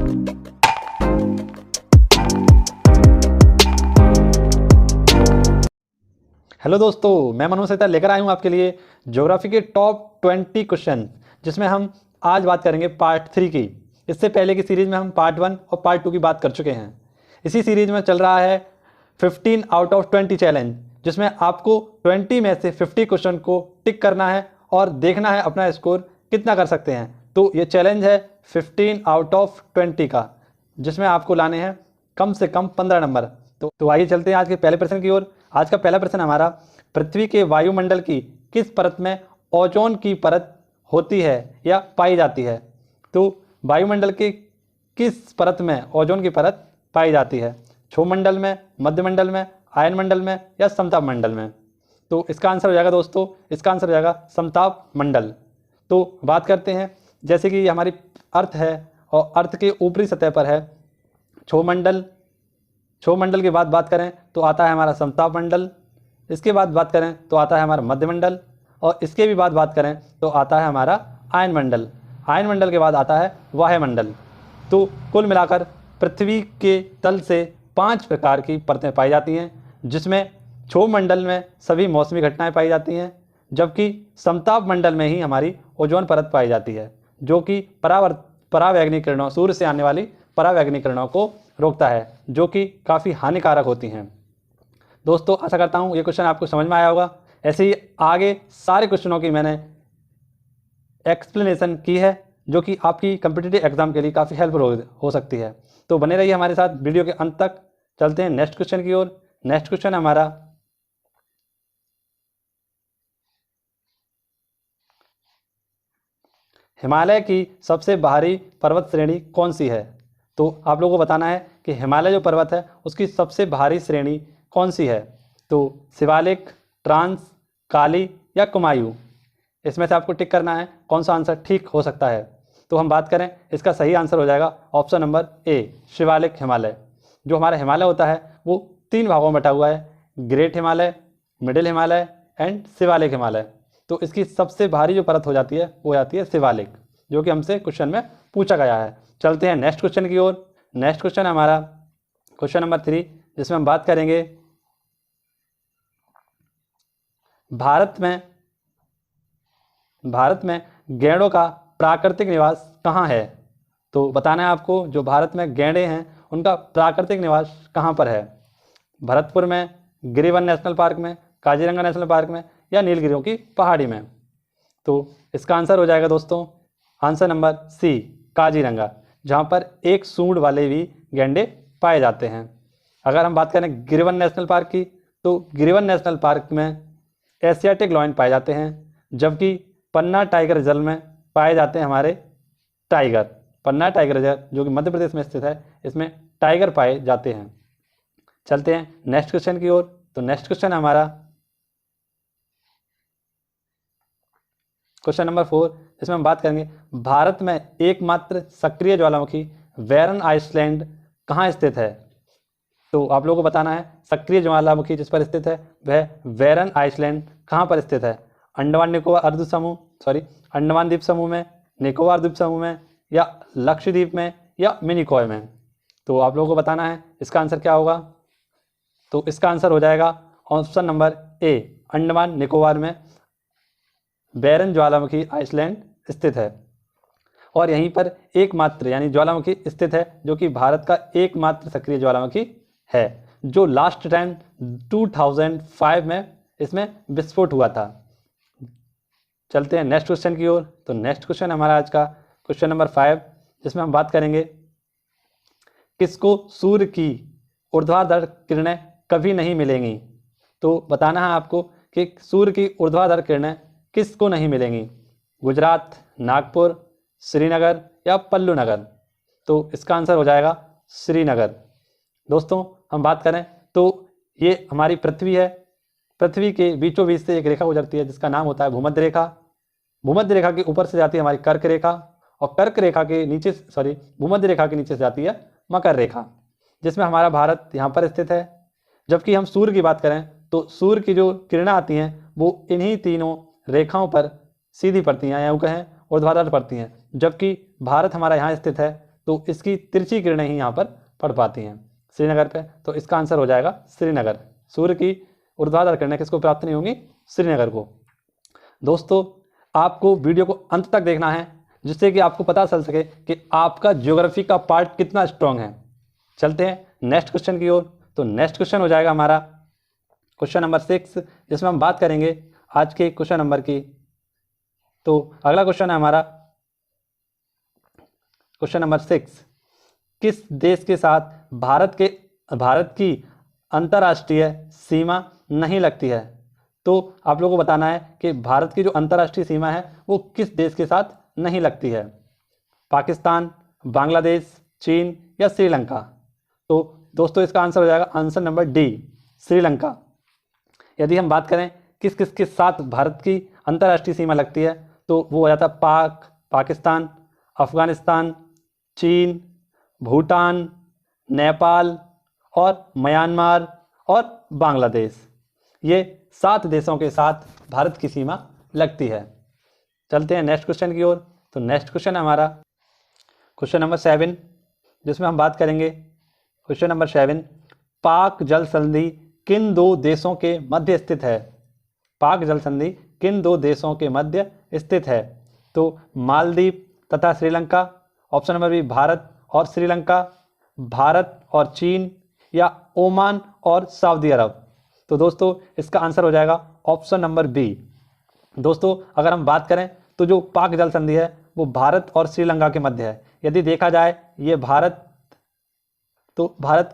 Hello दोस्तों, मैं मनोज सेता लेकर आया हूँ आपके लिए ज्योग्राफी के टॉप 20 क्वेश्चन, जिसमें हम आज बात करेंगे पार्ट 3 की। इससे पहले की सीरीज में हम पार्ट 1 और पार्ट 2 की बात कर चुके हैं। इसी सीरीज में चल रहा है 15 आउट ऑफ 20 चैलेंज, जिसमें आपको 20 में से 50 क्वेश्चन को टिक करना है और देखना है अपना स्कोर कितना कर सकते हैं। तो ये चैलेंज है 15 आउट ऑफ 20 का, जिसमें आपको लाने हैं कम से कम 15 नंबर। तो आइए चलते हैं आज के पहले प्रश्न की ओर। आज का पहला प्रश्न हमारा, पृथ्वी के वायुमंडल की किस परत में ओजोन की परत होती है या पाई जाती है? तो वायुमंडल के किस परत में ओजोन की परत पाई जाती है? क्षोभमंडल में, मध्यमंडल में, आयनमंडल में या समताप मंडल में? तो इसका आंसर हो जाएगा दोस्तों, इसका आंसर हो जाएगा समताप मंडल। तो बात करते हैं, जैसे कि हमारी अर्थ है और अर्थ के ऊपरी सतह पर है क्षोभमंडल। क्षोभमंडल की बात करें तो आता है हमारा समताप मंडल। इसके बाद बात करें तो आता है हमारा मध्यमंडल, और इसके भी बात करें तो आता है हमारा आयनमंडल। आयनमंडल के बाद आता है वायुमंडल। तो कुल मिलाकर पृथ्वी के तल से 5 प्रकार की परतें पाई जाती हैं, जिसमें क्षोभमंडल में सभी मौसमी घटनाएं पाई जाती हैं, जबकि समताप मंडल में ही हमारी ओजोन परत पाई जाती है, जो कि परावैंगनी किरणों, सूर्य से आने वाली परावैंगनी किरणों को रोकता है, जो कि काफ़ी हानिकारक होती हैं। दोस्तों, आशा करता हूँ ये क्वेश्चन आपको समझ में आया होगा। ऐसे ही आगे सारे क्वेश्चनों की मैंने एक्सप्लेनेशन की है, जो कि आपकी कम्पिटिटिव एग्जाम के लिए काफ़ी हेल्पफुल हो सकती है। तो बने रहिए हमारे साथ वीडियो के अंत तक। चलते हैं नेक्स्ट क्वेश्चन की ओर। नेक्स्ट क्वेश्चन हमारा, हिमालय की सबसे बाहरी पर्वत श्रेणी कौन सी है? तो आप लोगों को बताना है कि हिमालय जो पर्वत है उसकी सबसे बाहरी श्रेणी कौन सी है। तो शिवालिक, ट्रांस, काली या कुमायूं? इसमें से आपको टिक करना है कौन सा आंसर ठीक हो सकता है। तो हम बात करें, इसका सही आंसर हो जाएगा ऑप्शन नंबर ए, शिवालिक हिमालय। जो हमारा हिमालय होता है वो 3 भागों में बटा हुआ है, great Himalaya, middle Himalaya and Shivalik Himalaya. तो इसकी सबसे भारी जो परत हो जाती है वो आती है शिवालिक, जो कि हमसे क्वेश्चन में पूछा गया है। चलते हैं नेक्स्ट क्वेश्चन की ओर। नेक्स्ट क्वेश्चन हमारा क्वेश्चन नंबर 3, जिसमें हम बात करेंगे भारत में गैंडों का प्राकृतिक निवास कहाँ है? तो बताना है आपको, जो भारत में गैंडे हैं उनका प्राकृतिक निवास कहाँ पर है? भरतपुर में, गिरिवन नेशनल पार्क में, काजीरंगा नेशनल पार्क में या नीलगिरियों की पहाड़ी में? तो इसका आंसर हो जाएगा दोस्तों, आंसर नंबर सी, काजीरंगा, जहाँ पर एक सूंड वाले भी गैंडे पाए जाते हैं। अगर हम बात करें गिरिवन नेशनल पार्क की, तो गिरिवन नेशनल पार्क में एशियाटिक लॉयन पाए जाते हैं, जबकि पन्ना टाइगर रिजर्व में पाए जाते हैं हमारे टाइगर। पन्ना टाइगर रिजर्व जो कि मध्य प्रदेश में स्थित है, इसमें टाइगर पाए जाते हैं। चलते हैं नेक्स्ट क्वेश्चन की ओर। तो नेक्स्ट क्वेश्चन हमारा क्वेश्चन नंबर 4, इसमें हम बात करेंगे भारत में एकमात्र सक्रिय ज्वालामुखी बैरन आइसलैंड कहाँ स्थित है? तो आप लोगों को बताना है सक्रिय ज्वालामुखी जिस पर स्थित है वह बैरन आइसलैंड कहाँ पर स्थित है? अंडमान द्वीप समूह में, निकोबार द्वीप समूह में या लक्षद्वीप में या मिनिकॉय में? तो आप लोगों को बताना है इसका आंसर क्या होगा। तो इसका आंसर हो जाएगा ऑप्शन नंबर ए, अंडमान निकोबार में बैरन ज्वालामुखी आइसलैंड स्थित है, और यहीं पर एकमात्र यानी ज्वालामुखी स्थित है, जो कि भारत का एकमात्र सक्रिय ज्वालामुखी है, जो लास्ट टाइम 2005 में इसमें विस्फोट हुआ था। चलते हैं नेक्स्ट क्वेश्चन की ओर। तो नेक्स्ट क्वेश्चन हमारा आज का क्वेश्चन नंबर 5, जिसमें हम बात करेंगे किसको सूर्य की ऊर्ध्वाधर किरणें कभी नहीं मिलेंगी? तो बताना है आपको कि सूर्य की ऊर्ध्वाधर किरणें किसको नहीं मिलेंगी? गुजरात, नागपुर, श्रीनगर या पल्लू नगर? तो इसका आंसर हो जाएगा श्रीनगर। दोस्तों, हम बात करें तो ये हमारी पृथ्वी है। पृथ्वी के बीचों बीच से एक रेखा गुजरती है जिसका नाम होता है भूमध्य रेखा। भूमध्य रेखा के ऊपर से जाती है हमारी कर्क रेखा, और भूमध्य रेखा के नीचे से जाती है मकर रेखा, जिसमें हमारा भारत यहाँ पर स्थित है। जबकि हम सूर्य की बात करें तो सूर्य की जो किरणें आती हैं वो इन्हीं तीनों रेखाओं पर सीधी पड़ती हैं, या यूँ कहें ऊर्ध्वाधर पड़ती हैं, जबकि भारत हमारा यहाँ स्थित है तो इसकी तिरछी किरणें ही यहाँ पर पड़ पाती हैं श्रीनगर पे। तो इसका आंसर हो जाएगा श्रीनगर। सूर्य की ऊर्ध्वाधर किरणें किसको प्राप्त नहीं होंगी? श्रीनगर को। दोस्तों आपको वीडियो को अंत तक देखना है जिससे कि आपको पता चल सके कि आपका ज्योग्राफी का पार्ट कितना स्ट्रांग है। चलते हैं नेक्स्ट क्वेश्चन की ओर। तो नेक्स्ट क्वेश्चन हो जाएगा हमारा क्वेश्चन नंबर 6, जिसमें हम बात करेंगे आज के क्वेश्चन नंबर की। तो अगला क्वेश्चन है हमारा क्वेश्चन नंबर 6, किस देश के साथ भारत की अंतर्राष्ट्रीय सीमा नहीं लगती है? तो आप लोगों को बताना है कि भारत की जो अंतर्राष्ट्रीय सीमा है वो किस देश के साथ नहीं लगती है। पाकिस्तान, बांग्लादेश, चीन या श्रीलंका। तो दोस्तों इसका आंसर हो जाएगा आंसर नंबर डी, श्रीलंका। यदि हम बात करें किस किस के साथ भारत की अंतर्राष्ट्रीय सीमा लगती है तो वो हो जाता है पाकिस्तान, अफगानिस्तान, चीन, भूटान, नेपाल और म्यांमार और बांग्लादेश। ये 7 देशों के साथ भारत की सीमा लगती है। चलते हैं नेक्स्ट क्वेश्चन की ओर। तो नेक्स्ट क्वेश्चन है हमारा क्वेश्चन नंबर 7, जिसमें हम बात करेंगे क्वेश्चन नंबर 7, पाक जल संधि किन 2 देशों के मध्य स्थित है? पाक जल संधि किन 2 देशों के मध्य स्थित है? तो मालदीव तथा Sri Lanka, option number B Bharat और श्रीलंका, भारत और चीन या ओमान और सऊदी अरब। तो दोस्तों इसका आंसर हो जाएगा ऑप्शन नंबर बी। दोस्तों अगर हम बात करें तो जो पाक जल संधि है वो भारत और श्रीलंका के मध्य है। यदि देखा जाए ये भारत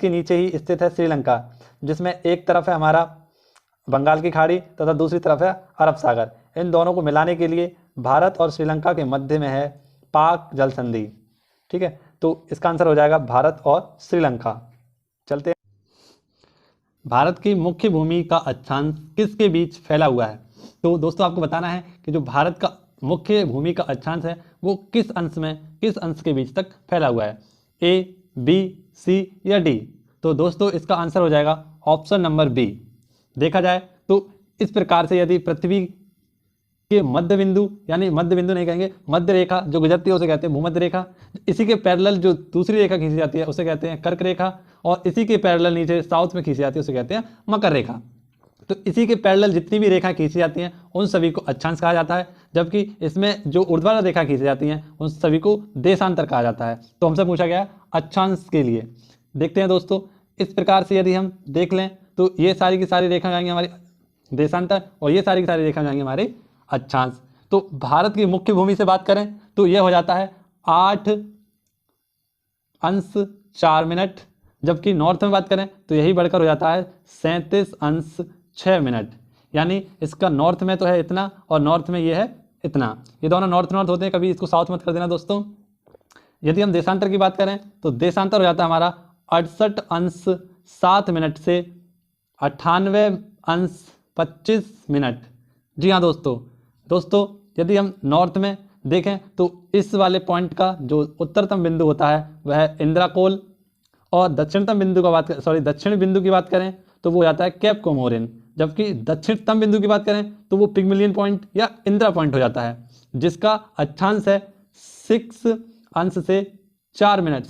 के नीचे ही स्थित है श्रीलंका, जिसमें एक तरफ है हमारा बंगाल की खाड़ी तथा दूसरी तरफ है अरब सागर। इन दोनों को मिलाने के लिए भारत और श्रीलंका के मध्य में है पाक जल संधि। ठीक है, तो इसका आंसर हो जाएगा भारत और श्रीलंका। चलते हैं, भारत की मुख्य भूमि का अक्षांश किसके बीच फैला हुआ है? तो दोस्तों आपको बताना है कि जो भारत का मुख्य भूमि का अक्षांश है वो किस अंश के बीच तक फैला हुआ है, ए, बी, सी या डी। तो दोस्तों इसका आंसर हो जाएगा ऑप्शन नंबर बी। देखा जाए तो इस प्रकार से यदि पृथ्वी के मध्य बिंदु, यानी मध्य बिंदु नहीं कहेंगे, मध्य रेखा जो गुजरती है उसे कहते हैं भूमध्य रेखा। इसी के पैरेलल जो दूसरी रेखा खींची जाती है उसे कहते हैं कर्क रेखा, और इसी के पैरेलल नीचे साउथ में खींची जाती है उसे कहते हैं मकर रेखा। तो इसी के पैरेलल जितनी भी रेखा खींची जाती हैं उन सभी को अक्षांश कहा जाता है, जबकि इसमें जो ऊर्ध्वाधर रेखा खींची जाती हैं उन सभी को देशांतर कहा जाता है। तो हमसे पूछा गया अक्षांश के लिए। देखते हैं दोस्तों, इस प्रकार से यदि हम देख लें तो ये सारी की सारी रेखा जाएंगी हमारी देशांतर और ये सारी की सारी रेखा जाएंगी हमारे अक्षांश। तो भारत की मुख्य भूमि से बात करें तो यह हो जाता है 8 अंश 4 मिनट, जबकि नॉर्थ में बात करें तो यही बढ़कर हो जाता है 37 अंश 6 मिनट। यानी इसका नॉर्थ में तो है इतना और नॉर्थ में ये है इतना, ये दोनों नॉर्थ होते हैं, कभी इसको साउथ मत कर देना दोस्तों। यदि हम देशांतर की बात करें तो देशांतर हो जाता है हमारा 68 अंश 7 मिनट से 98 अंश 25 मिनट। जी हाँ दोस्तों यदि हम नॉर्थ में देखें तो इस वाले पॉइंट का जो उत्तरतम बिंदु होता है वह है इंदिरा कोल, और दक्षिण बिंदु की बात करें तो वो जाता है कैप कोमोरिन, जबकि दक्षिणतम बिंदु की बात करें तो वो पिग्मलियन पॉइंट या इंदिरा पॉइंट हो जाता है, जिसका अक्षांश है 6 अंश 4 मिनट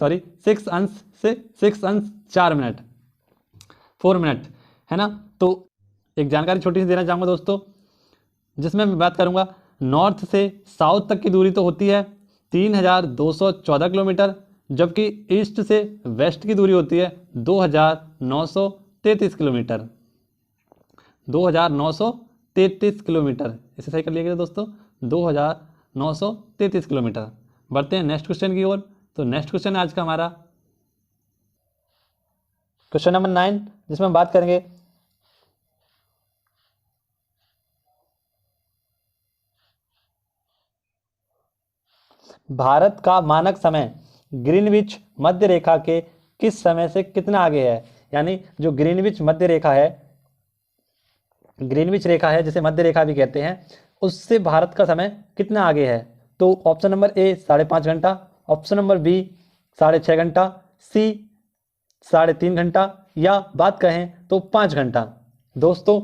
4 मिनट, है ना। तो एक जानकारी छोटी सी देना चाहूँगा दोस्तों, जिसमें मैं बात करूँगा नॉर्थ से साउथ तक की दूरी तो होती है 3214 किलोमीटर, जबकि ईस्ट से वेस्ट की दूरी होती है 2933 किलोमीटर। 2933 किलोमीटर, इसे सही कर लिया गया दोस्तों, 2933 किलोमीटर। बढ़ते हैं नेक्स्ट क्वेश्चन की ओर। तो नेक्स्ट क्वेश्चन है आज का हमारा क्वेश्चन नंबर 9, जिसमें हम बात करेंगे भारत का मानक समय ग्रीनविच मध्य रेखा के किस समय से कितना आगे है। यानी जो ग्रीनविच रेखा है जिसे मध्य रेखा भी कहते हैं, उससे भारत का समय कितना आगे है। तो ऑप्शन नंबर ए 5.5 घंटा, ऑप्शन नंबर बी 6.5 घंटा, सी 3.5 घंटा या बात कहें तो 5 घंटा। दोस्तों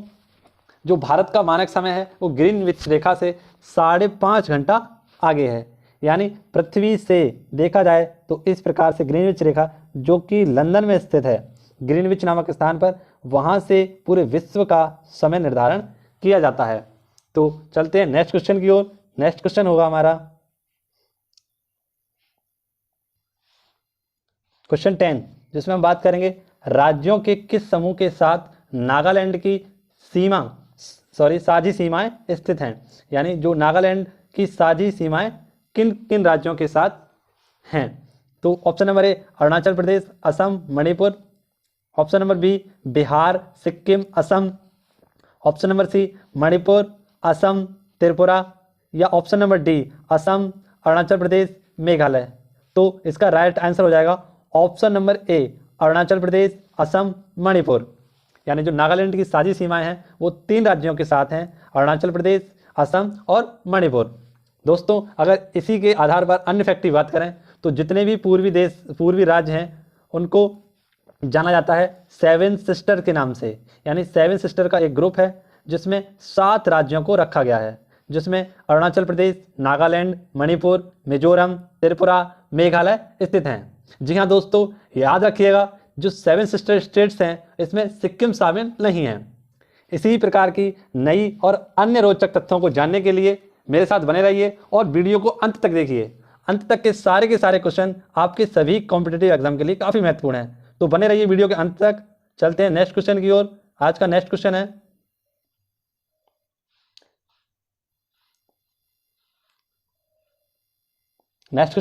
जो भारत का मानक समय है वो ग्रीनविच रेखा से 5.5 घंटा आगे है। यानी पृथ्वी से देखा जाए तो इस प्रकार से ग्रीनविच रेखा जो कि लंदन में स्थित है, ग्रीनविच नामक स्थान पर, वहाँ से पूरे विश्व का समय निर्धारण किया जाता है। तो चलते हैं नेक्स्ट क्वेश्चन की ओर। नेक्स्ट क्वेश्चन होगा हमारा क्वेश्चन 10, जिसमें हम बात करेंगे राज्यों के किस समूह के साथ नागालैंड की साझी सीमाएं स्थित हैं। यानी जो नागालैंड की साझी सीमाएं किन किन राज्यों के साथ हैं। तो option number A Arunachal Pradesh, Assam, Manipur. Option number B Bihar, Sikkim, Assam. Option number C Manipur, Assam, Tripura. या option number D Assam, Arunachal Pradesh, Meghalaya. तो इसका राइट आंसर हो जाएगा option number A Arunachal Pradesh, Assam, Manipur. यानी जो नागालैंड की साझी सीमाएं हैं वो 3 राज्यों के साथ हैं, अरुणाचल प्रदेश, असम और मणिपुर। दोस्तों अगर इसी के आधार पर अन्य फैक्ट की बात करें तो जितने भी पूर्वी राज्य हैं उनको जाना जाता है 7 सिस्टर के नाम से। यानी 7 सिस्टर का एक ग्रुप है जिसमें 7 राज्यों को रखा गया है, जिसमें अरुणाचल प्रदेश, नागालैंड, मणिपुर, मिजोरम, त्रिपुरा, मेघालय स्थित हैं। जी हाँ दोस्तों, याद रखिएगा जो 7 सिस्टर स्टेट्स हैं इसमें सिक्किम शामिल नहीं है। इसी प्रकार की नई और अन्य रोचक तथ्यों को जानने के लिए मेरे साथ बने रहिए और वीडियो को अंत तक देखिए। अंत तक के सारे क्वेश्चन आपके सभी कॉम्पिटिटिव एग्जाम के लिए काफ़ी महत्वपूर्ण हैं, तो बने रहिए वीडियो के अंत तक। चलते हैं नेक्स्ट क्वेश्चन की ओर। आज का नेक्स्ट क्वेश्चन है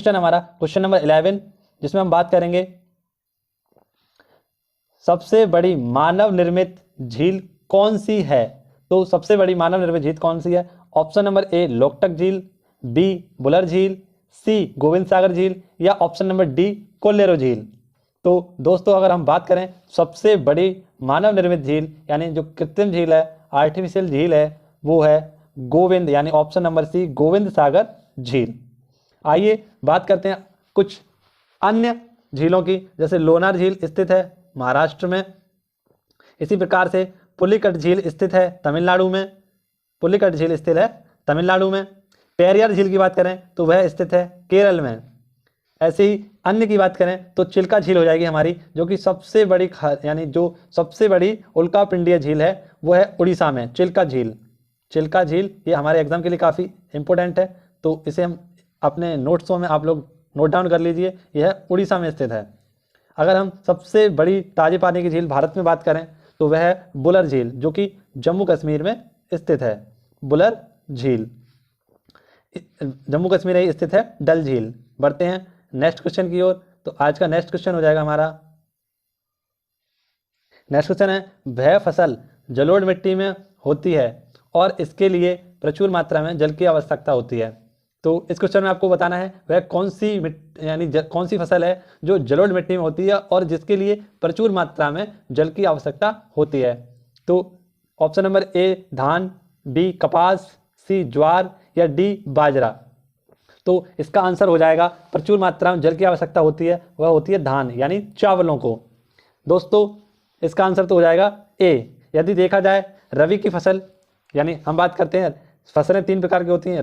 हमारा क्वेश्चन नंबर 11, जिसमें हम बात करेंगे सबसे बड़ी मानव निर्मित झील कौन सी है। तो सबसे बड़ी मानव निर्मित झील कौन सी है। ऑप्शन नंबर ए लोकटक झील, बी बुलर झील, सी गोविंद सागर झील या ऑप्शन नंबर डी कोल्लेरो झील। तो दोस्तों अगर हम बात करें सबसे बड़ी मानव निर्मित झील यानी जो कृत्रिम झील है, आर्टिफिशियल झील है, वो है गोविंद, यानी ऑप्शन नंबर सी गोविंद सागर झील। आइए बात करते हैं कुछ अन्य झीलों की, जैसे लोनार झील स्थित है महाराष्ट्र में। इसी प्रकार से पुलिकट झील स्थित है तमिलनाडु में, पुलिकट झील स्थित है तमिलनाडु में। पेरियार झील की बात करें तो वह स्थित है केरल में। ऐसे ही अन्य की बात करें तो चिल्का झील हो जाएगी हमारी, जो कि सबसे बड़ी यानी जो सबसे बड़ी उल्कापिंडीय झील है वो है उड़ीसा में, चिल्का झील। चिल्का झील ये हमारे एग्जाम के लिए काफ़ी इंपॉर्टेंट है, तो इसे हम अपने नोट्सों में आप लोग नोट डाउन कर लीजिए। यह उड़ीसा में स्थित है। अगर हम सबसे बड़ी ताजे पानी की झील भारत में बात करें तो वह है बुलर झील, जो कि जम्मू कश्मीर में स्थित है। बुलर झील जम्मू कश्मीर में स्थित है डल झील। बढ़ते हैं नेक्स्ट क्वेश्चन की ओर। तो आज का नेक्स्ट क्वेश्चन हो जाएगा हमारा, नेक्स्ट क्वेश्चन है वह फसल जलोढ़ मिट्टी में होती है और इसके लिए प्रचुर मात्रा में जल की आवश्यकता होती है। तो इस क्वेश्चन में आपको बताना है वह कौन सी फसल है जो जलोढ़ मिट्टी में होती है और जिसके लिए प्रचुर मात्रा में जल की आवश्यकता होती है। तो ऑप्शन नंबर ए धान, बी कपास, सी ज्वार या डी बाजरा। तो इसका आंसर हो जाएगा प्रचुर मात्रा में जल की आवश्यकता होती है, वह होती है धान यानी चावलों को। दोस्तों इसका आंसर तो हो जाएगा ए। यदि देखा जाए रबी की फसल, यानी हम बात करते हैं फसलें 3 प्रकार की होती हैं,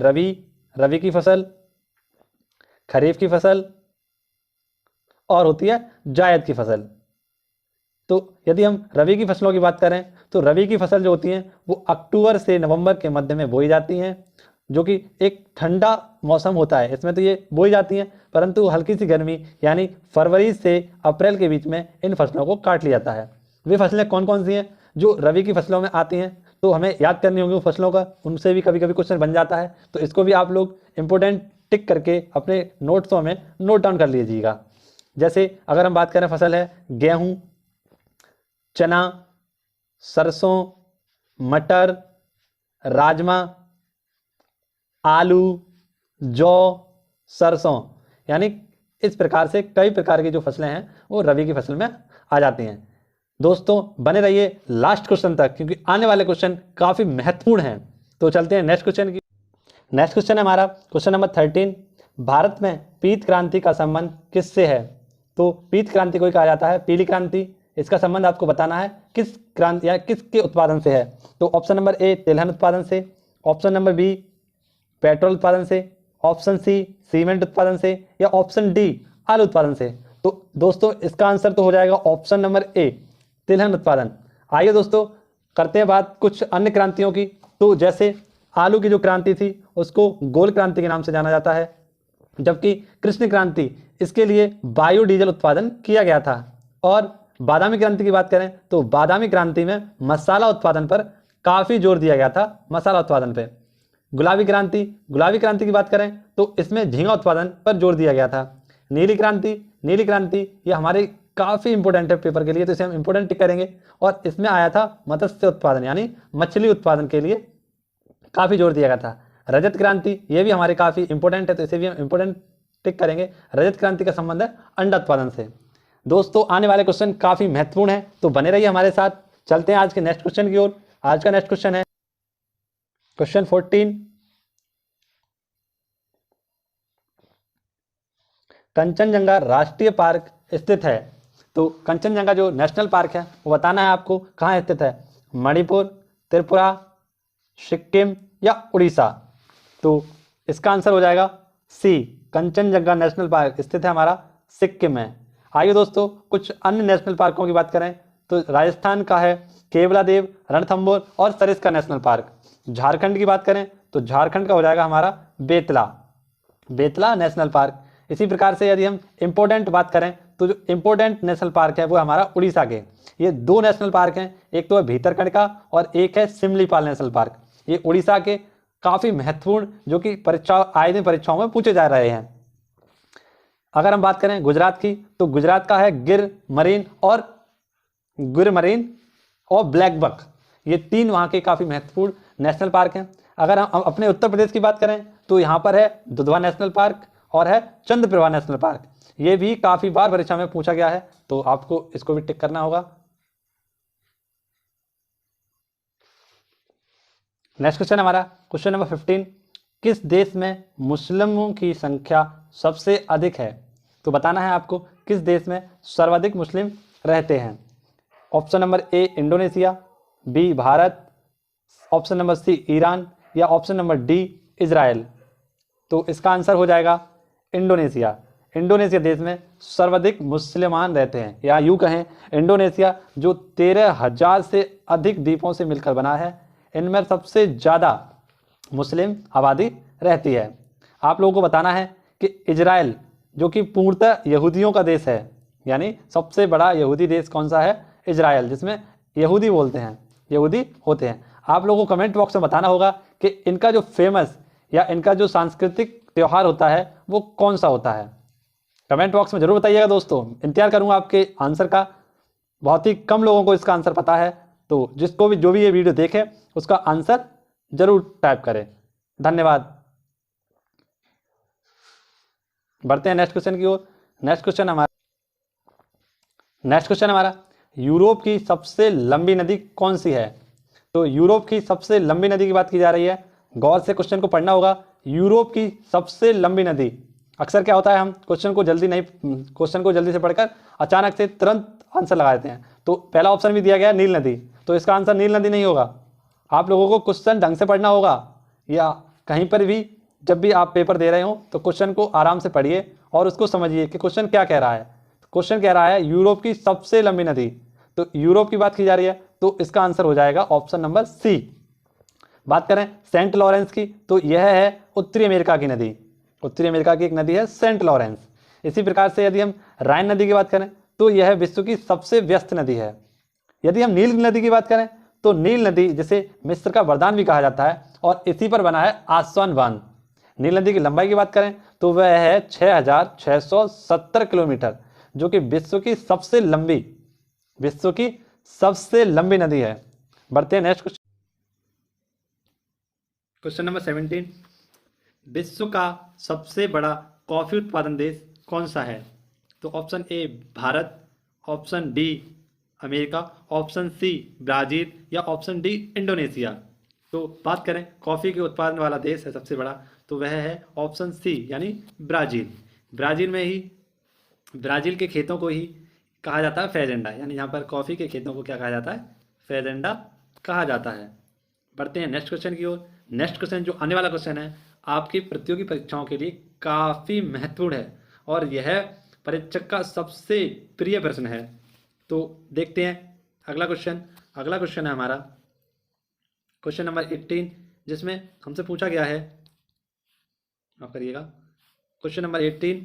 रबी की फसल, खरीफ की फसल और होती है जायद की फसल। तो यदि हम रबी की फसलों की बात करें तो रबी की फसल जो होती हैं वो अक्टूबर से नवंबर के मध्य में बोई जाती हैं, जो कि एक ठंडा मौसम होता है इसमें तो ये बोई जाती हैं, परंतु हल्की सी गर्मी यानी फरवरी से अप्रैल के बीच में इन फसलों को काट लिया जाता है। वे फसलें कौन कौन सी हैं जो रबी की फसलों में आती हैं, तो हमें याद करनी होंगी फसलों का, उनसे भी कभी कभी क्वेश्चन बन जाता है, तो इसको भी आप लोग इंपॉर्टेंट टिक करके अपने नोट्सों में नोट डाउन कर लीजिएगा। जैसे अगर हम बात करें फसल है गेहूं, चना, सरसों, मटर, राजमा, आलू, जौ, सरसों, यानी इस प्रकार से कई प्रकार की जो फसलें हैं वो रबी की फसल में आ जाती हैं। दोस्तों बने रहिए लास्ट क्वेश्चन तक, क्योंकि आने वाले क्वेश्चन काफ़ी महत्वपूर्ण हैं। तो चलते हैं नेक्स्ट क्वेश्चन की। नेक्स्ट क्वेश्चन है हमारा क्वेश्चन नंबर 13, भारत में पीत क्रांति का संबंध किससे है। तो पीत क्रांति को कहा जाता है पीली क्रांति। इसका संबंध आपको बताना है किस क्रांति या किसके उत्पादन से है। तो ऑप्शन नंबर ए तिलहन उत्पादन से, ऑप्शन नंबर बी पेट्रोल उत्पादन से, ऑप्शन सी सीमेंट उत्पादन से, या ऑप्शन डी आलू उत्पादन से। तो दोस्तों इसका आंसर तो हो जाएगा ऑप्शन नंबर ए, तिलहन उत्पादन। आइए दोस्तों करते हैं बात कुछ अन्य क्रांतियों की। तो जैसे आलू की जो क्रांति थी उसको गोल क्रांति के नाम से जाना जाता है, जबकि कृष्ण क्रांति इसके लिए बायोडीजल उत्पादन किया गया था। और बादामी क्रांति की बात करें तो बादामी क्रांति में मसाला उत्पादन पर काफी जोर दिया गया था, मसाला उत्पादन पे। गुलाबी क्रांति की बात करें तो इसमें झींगा उत्पादन पर जोर दिया गया था। नीली क्रांति ये हमारे काफी इंपोर्टेंट है पेपर के लिए, तो इसे हम इंपोर्टेंट टिक करेंगे। और इसमें आया था मत्स्य उत्पादन यानी मछली उत्पादन के लिए काफी जोर दिया गया था। रजत क्रांति ये भी हमारे काफी इंपोर्टेंट है, तो इसे भी हम इंपोर्टेंट टिक करेंगे। रजत क्रांति का संबंध है अंडा उत्पादन से। दोस्तों आने वाले क्वेश्चन काफी महत्वपूर्ण है, तो बने रहिए हमारे साथ। चलते हैं आज के नेक्स्ट क्वेश्चन की ओर। आज का नेक्स्ट क्वेश्चन है क्वेश्चन 14। कंचनजंगा राष्ट्रीय पार्क स्थित है। तो कंचनजंगा जो नेशनल पार्क है वो बताना है आपको कहाँ स्थित है, मणिपुर, त्रिपुरा, सिक्किम या उड़ीसा। तो इसका आंसर हो जाएगा सी, कंचनजंगा नेशनल पार्क स्थित है हमारा सिक्किम में। आइए दोस्तों कुछ अन्य नेशनल पार्कों की बात करें तो राजस्थान का है केवलादेव, रणथंभौर और सरिस्का नेशनल पार्क। झारखंड की बात करें तो झारखंड का हो जाएगा हमारा बेतला नेशनल पार्क। इसी प्रकार से यदि हम इंपोर्टेंट बात करें तो जो इंपोर्टेंट नेशनल पार्क है वो हमारा उड़ीसा के, ये दो नेशनल पार्क हैं, एक तो है भीतरकनिका और एक है सिमलीपाल नेशनल पार्क। ये उड़ीसा के काफी महत्वपूर्ण, जो कि आए दिन परीक्षाओं में पूछे जा रहे हैं। अगर हम बात करें गुजरात की तो गुजरात का है गिर मरीन और ब्लैक बक। ये तीन वहाँ के काफ़ी महत्वपूर्ण नेशनल पार्क हैं। अगर हम अपने उत्तर प्रदेश की बात करें तो यहाँ पर है दुधवा नेशनल पार्क और है चंद्रप्रभा नेशनल पार्क। ये भी काफ़ी बार परीक्षा में पूछा गया है, तो आपको इसको भी टिक करना होगा। नेक्स्ट क्वेश्चन हमारा क्वेश्चन नंबर 15। किस देश में मुस्लिमों की संख्या सबसे अधिक है। तो बताना है आपको किस देश में सर्वाधिक मुस्लिम रहते हैं। Option number A Indonesia, B Bharat, option number C Iran या ऑप्शन नंबर डी इजराइल। तो इसका आंसर हो जाएगा इंडोनेशिया। इंडोनेशिया देश में सर्वाधिक मुसलमान रहते हैं, या यूँ कहें इंडोनेशिया जो 13,000 से अधिक द्वीपों से मिलकर बना है, इनमें सबसे ज़्यादा मुस्लिम आबादी रहती है। आप लोगों को बताना है कि इजराइल जो कि पूर्णतः यहूदियों का देश है, यानी सबसे बड़ा यहूदी देश कौन सा है, इजराइल, जिसमें यहूदी बोलते हैं, यहूदी होते हैं। आप लोगों को कमेंट बॉक्स में बताना होगा कि इनका जो फेमस या इनका जो सांस्कृतिक त्यौहार होता है वो कौन सा होता है। कमेंट बॉक्स में जरूर बताइएगा दोस्तों, इंतजार करूंगा आपके आंसर का। बहुत ही कम लोगों को इसका आंसर पता है, तो जिसको भी जो भी ये वीडियो देखे उसका आंसर जरूर टाइप करें। धन्यवाद। बढ़ते हैं नेक्स्ट क्वेश्चन की ओर। नेक्स्ट क्वेश्चन हमारा यूरोप की सबसे लंबी नदी कौन सी है। तो यूरोप की सबसे लंबी नदी की बात की जा रही है। गौर से क्वेश्चन को पढ़ना होगा। यूरोप की सबसे लंबी नदी, अक्सर क्या होता है हम क्वेश्चन को जल्दी से पढ़कर अचानक से तुरंत आंसर लगा देते हैं। तो पहला ऑप्शन भी दिया गया है नील नदी, तो इसका आंसर नील नदी नहीं होगा। आप लोगों को क्वेश्चन ढंग से पढ़ना होगा, या कहीं पर भी जब भी आप पेपर दे रहे हो तो क्वेश्चन को आराम से पढ़िए और उसको समझिए कि क्वेश्चन क्या कह रहा है। क्वेश्चन कह रहा है यूरोप की सबसे लंबी नदी, तो यूरोप की बात की जा रही है, तो इसका आंसर हो जाएगा ऑप्शन नंबर सी। बात करें सेंट लॉरेंस की, तो यह है उत्तरी अमेरिका की नदी। उत्तरी अमेरिका की एक नदी है सेंट लॉरेंस। इसी प्रकार से यदि हम राइन नदी की बात करें तो यह विश्व की सबसे व्यस्त नदी है। यदि हम नील नदी की बात करें तो नील नदी जिसे मिस्र का वरदान भी कहा जाता है, और इसी पर बना है आसवान बांध। नील नदी की लंबाई की बात करें तो वह है 6,670 किलोमीटर, जो कि विश्व की सबसे लंबी नदी है। बढ़ते हैं नेक्स्ट क्वेश्चन नंबर 17। विश्व का सबसे बड़ा कॉफी उत्पादन देश कौन सा है। तो option A Bharat, option B America, option C Brazil या ऑप्शन डी इंडोनेशिया। तो बात करें कॉफ़ी के उत्पादन वाला देश है सबसे बड़ा, तो वह है ऑप्शन सी यानी ब्राज़ील। ब्राज़ील के खेतों को ही कहा जाता है फेजेंडा, यानी यहाँ पर कॉफ़ी के खेतों को क्या कहा जाता है, फेजेंडा कहा जाता है। बढ़ते हैं नेक्स्ट क्वेश्चन की ओर। नेक्स्ट क्वेश्चन जो आने वाला क्वेश्चन है आपकी प्रतियोगी परीक्षाओं के लिए काफ़ी महत्वपूर्ण है और यह परीक्षक का सबसे प्रिय प्रश्न है। तो देखते हैं अगला क्वेश्चन है हमारा क्वेश्चन नंबर 18, जिसमें हमसे पूछा गया है, माफ करिएगा, क्वेश्चन नंबर 18,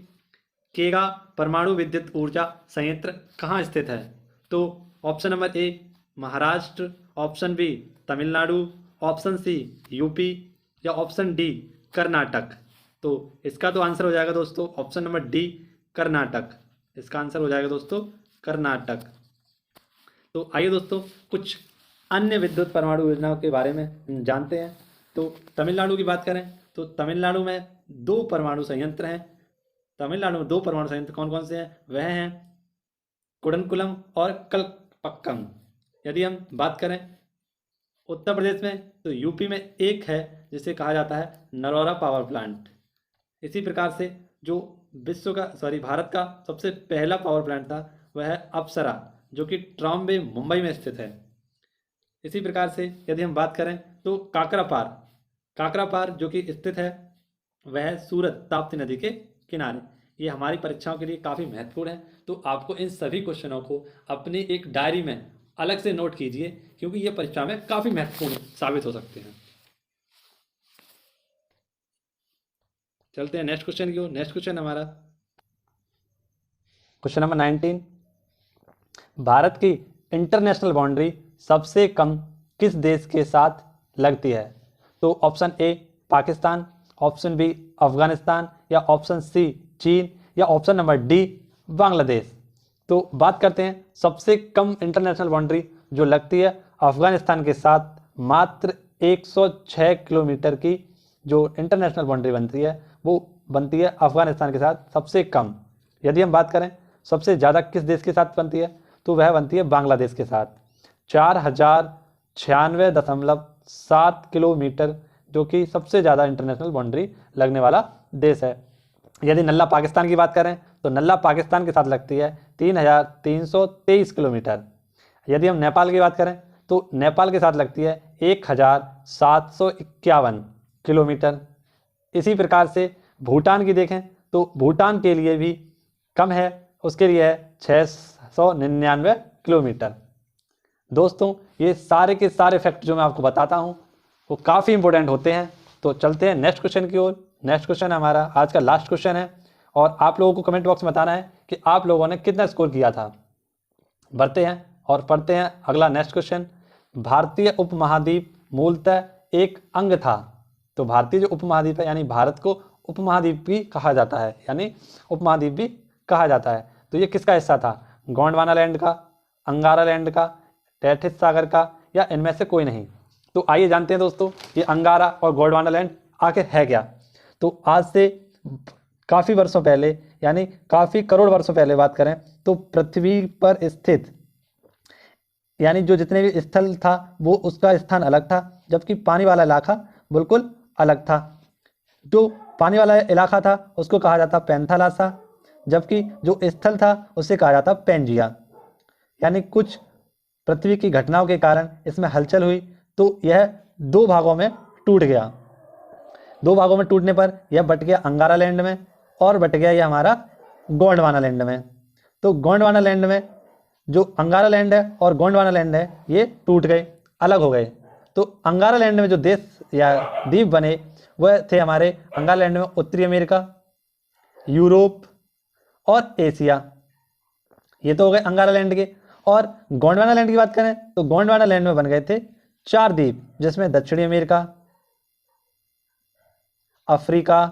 केगा परमाणु विद्युत ऊर्जा संयंत्र कहाँ स्थित है? तो option number A Maharashtra, option B Tamil Nadu, option C UP या ऑप्शन डी कर्नाटक। तो इसका तो आंसर हो जाएगा दोस्तों ऑप्शन नंबर डी कर्नाटक। इसका आंसर हो जाएगा दोस्तों कर्नाटक। तो आइए दोस्तों कुछ अन्य विद्युत परमाणु योजनाओं के बारे में जानते हैं। तो तमिलनाडु की बात करें तो तमिलनाडु में 2 परमाणु संयंत्र हैं। तमिलनाडु में 2 परमाणु संयंत्र कौन कौन से हैं? वह हैं कुडनकुलम और कलपक्कम। यदि हम बात करें उत्तर प्रदेश में तो यूपी में एक है जिसे कहा जाता है नरौरा पावर प्लांट। इसी प्रकार से जो भारत का सबसे पहला पावर प्लांट था वह है अप्सरा, जो कि ट्रॉम्बे मुंबई में स्थित है। इसी प्रकार से यदि हम बात करें तो काकरापार जो कि स्थित है वह है सूरत ताप्ती नदी के किनारे। ये हमारी परीक्षाओं के लिए काफ़ी महत्वपूर्ण है। तो आपको इन सभी क्वेश्चनों को अपनी एक डायरी में अलग से नोट कीजिए, क्योंकि ये परीक्षा में काफ़ी महत्वपूर्ण साबित हो सकते हैं। चलते हैं नेक्स्ट क्वेश्चन की ओर। नेक्स्ट क्वेश्चन हमारा क्वेश्चन नंबर 19, भारत की इंटरनेशनल बाउंड्री सबसे कम किस देश के साथ लगती है? तो option A Pakistan, option B Afghanistan या ऑप्शन सी चीन या ऑप्शन नंबर डी बांग्लादेश। तो बात करते हैं सबसे कम इंटरनेशनल बाउंड्री जो लगती है अफगानिस्तान के साथ, मात्र 106 किलोमीटर की जो इंटरनेशनल बाउंड्री बनती है वो बनती है अफगानिस्तान के साथ सबसे कम। यदि हम बात करें सबसे ज़्यादा किस देश के साथ बनती है तो वह बनती है बांग्लादेश के साथ, 4096.7 किलोमीटर, जो कि सबसे ज़्यादा इंटरनेशनल बाउंड्री लगने वाला देश है। यदि नल्ला पाकिस्तान की बात करें तो नल्ला पाकिस्तान के साथ लगती है 3323 किलोमीटर। यदि हम नेपाल की बात करें तो नेपाल के साथ लगती है 1751 किलोमीटर। इसी प्रकार से भूटान की देखें तो भूटान के लिए भी कम है, उसके लिए है 699 किलोमीटर। दोस्तों ये सारे के सारे फैक्ट जो मैं आपको बताता हूँ वो काफ़ी इंपॉर्टेंट होते हैं। तो चलते हैं नेक्स्ट क्वेश्चन की ओर। नेक्स्ट क्वेश्चन हमारा आज का लास्ट क्वेश्चन है और आप लोगों को कमेंट बॉक्स में बताना है कि आप लोगों ने कितना स्कोर किया था। बढ़ते हैं और पढ़ते हैं अगला नेक्स्ट क्वेश्चन। भारतीय उपमहाद्वीप मूलतः एक अंग था। तो भारतीय जो उपमहाद्वीप है यानी भारत को उपमहाद्वीप भी कहा जाता है, यानी उपमहाद्वीप भी कहा जाता है। तो ये किसका हिस्सा था? गोंडवाना लैंड का, अंगारा लैंड का, टेथिस सागर का या इनमें से कोई नहीं? तो आइए जानते हैं दोस्तों ये अंगारा और गोंडवाना लैंड आखिर है क्या। तो आज से काफ़ी वर्षों पहले यानी काफ़ी करोड़ वर्षों पहले बात करें तो पृथ्वी पर स्थित यानी जो जितने भी स्थल था वो उसका स्थान अलग था, जबकि पानी वाला इलाका बिल्कुल अलग था। जो पानी वाला इलाका था उसको कहा जाता पैंथालासा, जबकि जो स्थल था उसे कहा जाता पेंजिया। यानी कुछ पृथ्वी की घटनाओं के कारण इसमें हलचल हुई तो यह 2 भागों में टूट गया। 2 भागों में टूटने पर यह बट गया अंगारा लैंड में और बट गया यह हमारा गोंडवाना लैंड में। तो गोंडवाना लैंड में जो अंगारा लैंड है और गोंडवाना लैंड है ये टूट गए, अलग हो गए। तो अंगारा लैंड में जो देश या द्वीप बने वह थे हमारे अंगारा लैंड में उत्तरी अमेरिका, यूरोप और एशिया। ये तो हो गए अंगारा लैंड के। और गोंडवाना लैंड की बात करें तो गोंडवाना लैंड में बन गए थे 4 द्वीप, जिसमें दक्षिणी अमेरिका, अफ्रीका,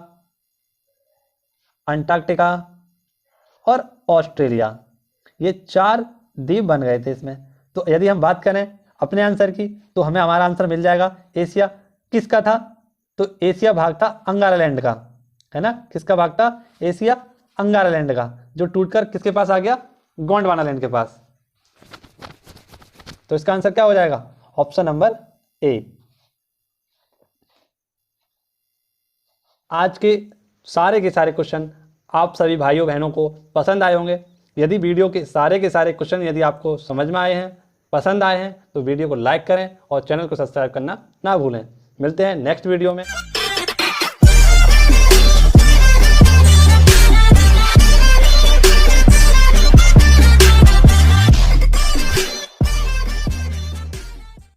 अंटार्कटिका और ऑस्ट्रेलिया, ये 4 द्वीप बन गए थे इसमें। तो यदि हम बात करें अपने आंसर की तो हमें हमारा आंसर मिल जाएगा एशिया। किसका था? तो एशिया भाग था अंगारा लैंड का, है ना। किसका भाग था? एशिया अंगारा लैंड का, जो टूटकर किसके पास आ गया? गोंडवाना लैंड के पास। तो इसका आंसर क्या हो जाएगा? ऑप्शन नंबर ए। आज के सारे क्वेश्चन आप सभी भाइयों बहनों को पसंद आए होंगे। यदि वीडियो के सारे क्वेश्चन यदि आपको समझ में आए हैं, पसंद आए हैं, तो वीडियो को लाइक करें और चैनल को सब्सक्राइब करना ना भूलें। मिलते हैं नेक्स्ट वीडियो में।